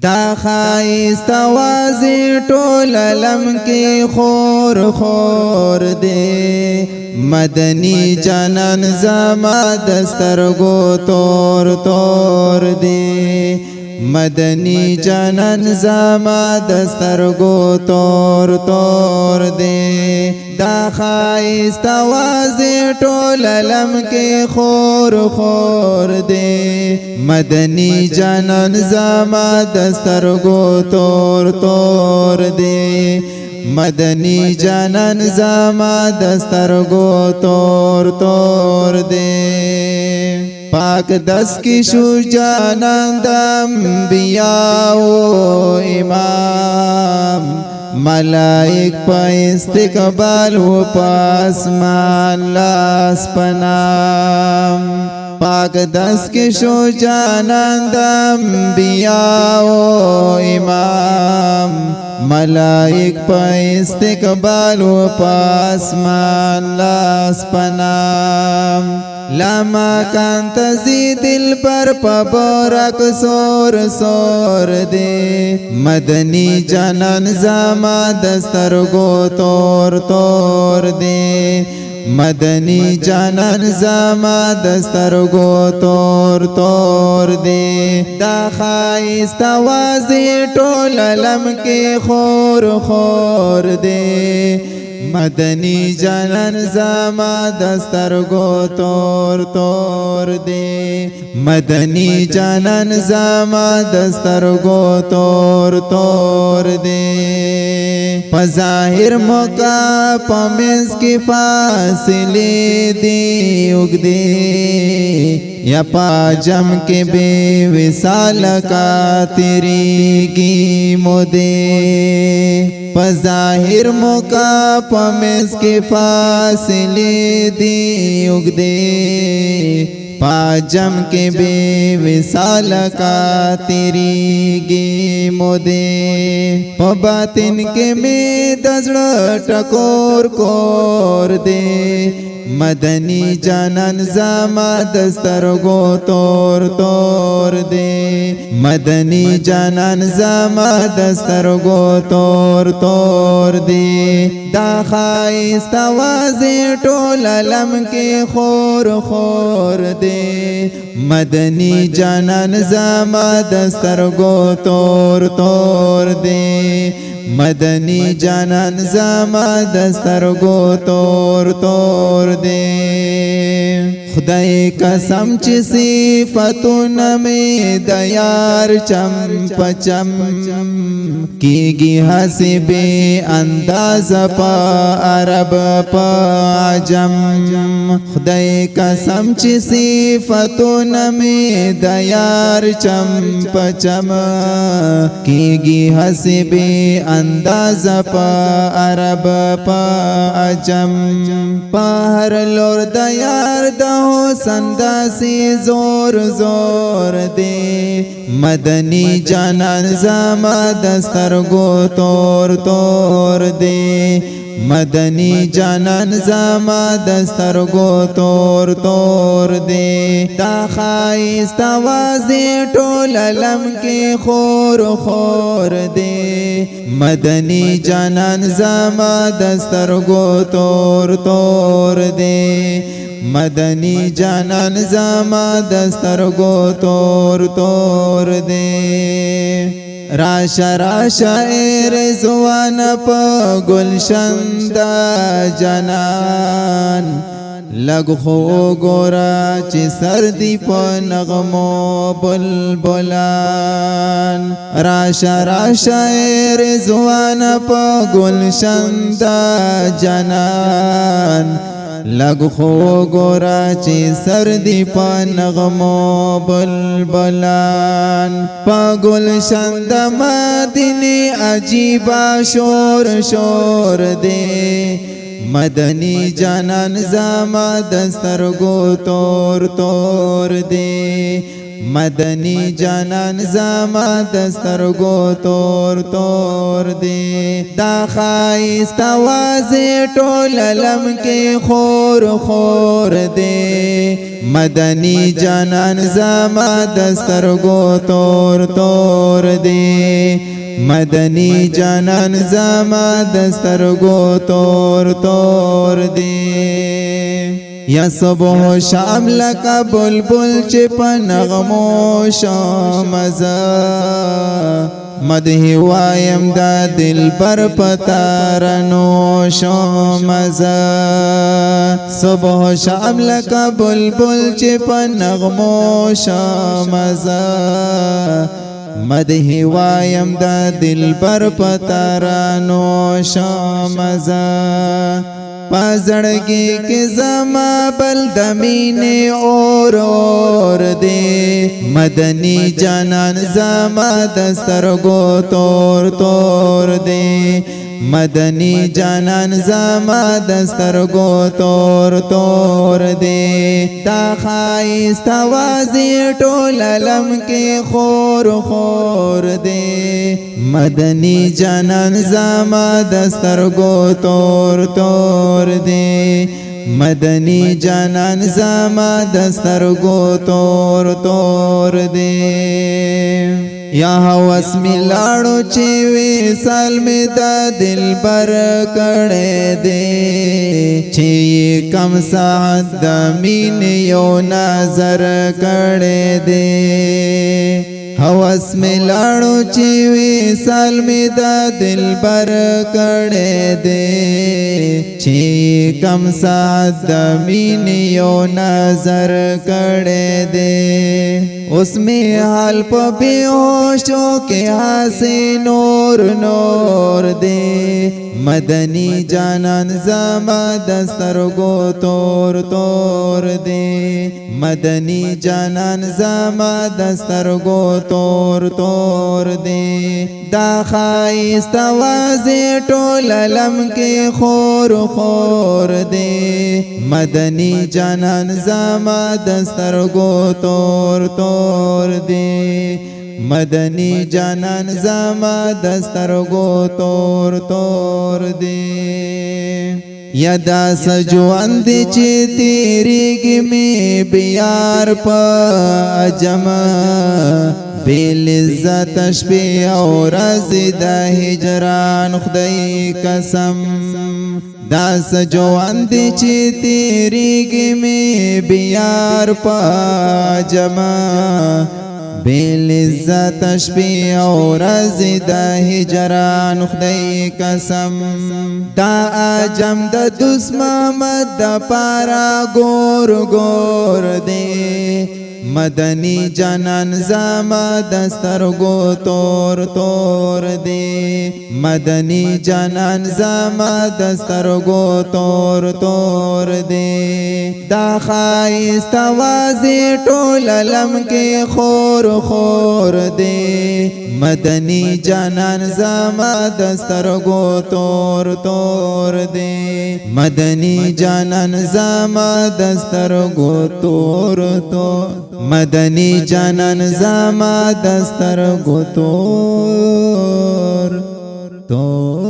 دا خایست وازی ټول علم کی خور خور دے مدنی جانان زما دسترگو تور تور دے مدنی جانان زما دسترگو تور تور دے دا خایست وازی ټول علم کی خور خور دے مدنی جانان زما دسترگو تور تور دے مدنی جانان زما دسترگو تور تور دے پاک دس کی شو جانان دم بیاو امام ملائک پا استقبال و پاسمان لاس پنام پاک دس کی شو جانان دم بیاو امام ملائک پا استقبال و پاسمان لاس پنام لما کانت زی دل پر پبرک سور سور دے مدنی جانان زما دسترگو تور تور دے مدنی جانان زما دسترگو تور تور دے دا خایست وازی ټول علم کی خور خور دے مدنی جانان زما دسترگو تور تور دے مدنی جانان زما دسترگو تور تور دے پظاہر موقع پمنس کی فاصلے دی اگدے یا پاجم کے بے وصال کا تیری کی مدے پظاہر موقع پمنس کے فاصلے دی اگدے پاجم کے بے وصال کا تیری گی مدے پباطن کے میں دزڑ ٹکور کور دے مدنی جانان زما دسترگو تور تور دے مدنی جانان زما دسترگو تور تور دے دا خایست وازی ټول علم کی خور خور دے مدنی جانان زما دسترگو تور تور دے مدنی جانان زما دسترگو تور تور دے خدای قسم چی صفتون میں دیار چم پچم کیگی حسب انداز پا عرب پا عجم خدای قسم چی صفتون میں دیار چم پچم کیگی حسب انداز پا عرب پا عجم پا ہر لور دیار دہو سنداسی زور زور دے مدنی جانان زما دسترگو تور تور دے مدنی جانان زما دسترگو تور تور دے دا خایست وازی ټول علم کی خور خور دے مدنی جانان زما دسترگو تور تور دے مدنی جانان زما دسترگو تور تور دے راشا راشا اے رضوان پا گلشن دا جنان لگ خو گورا چی سردی پا نغمو بلبلان راشا راشا اے رضوان پا گلشن دا جنان لگ خو گورا چی سردی پا نغمو بلبلان پا گلشن دا مدینی عجیبا شور شور دے مدنی جانان زما دسترگو تور تور دے مدنی جانان زما دسترگو تور تور دی دا خایست آوازی ټول علم کی خور خور دی مدنی جانان زما دسترگو تور تور دی مدنی جانان زما دسترگو تور تور دی یا صبح و شام لکا بلبل چی پا نغمو شامزا مدحی وایم دا دل بر پتارنو شامزا صبح و شام لکا بلبل چی پا نغمو شامزا مدحی وایم دا دل بر پتارنو شامزا پازړګي کې زما بل د مینې اور دې مدني جانان زما د سترګو تور تور دې مدني جانان زما د سترګو تور تور دې تا خایست आवाज ټول علم کې خور خور دې مدني جانان زما د سترګو تور تور دې مدني جانان زما د سترګو تور تور دې یا هوس می لاړو چې وصال می د دلبر کړه دې چې کم ساعت د مين یو نظر کړه دې هوس می لاړو چې وصال می د دلبر کړه دې چې کم ساعت د مين یو نظر کړه دې اس میں حال پا بیوشو کے ہاسی نور نور دے مدنی جانان زما دسترگو تور تور دے مدنی جانان زما دسترگو تور تور دے دا خایست آواز ټول علم کے خور خور دے مدنی جانان زما دسترگو تور تور دے مدنی جانان زما دسترگو تور تور دے یدا سجوان دی چی تیریگی میں بیار پا اجما بیل عزت شپی او رازی دا ہجران خدای قسم دا سجوان دی چی تیریگی میں بیار پا جما بیل عزت شپی او رازی دا ہجران خدای قسم دا آجم دا دوس محمد دا پارا گور گور دے مدنی جانان زما دسترگو تور تور دے مدنی جانان زما دسترگو تور تور دے دا خایست آواز ټول علم کې خور خور دے مدنی جانان زما دسترگو تور تور دے مدنی جانان زما دسترگو تور تور مدنی جانان زما دسترگو تور تور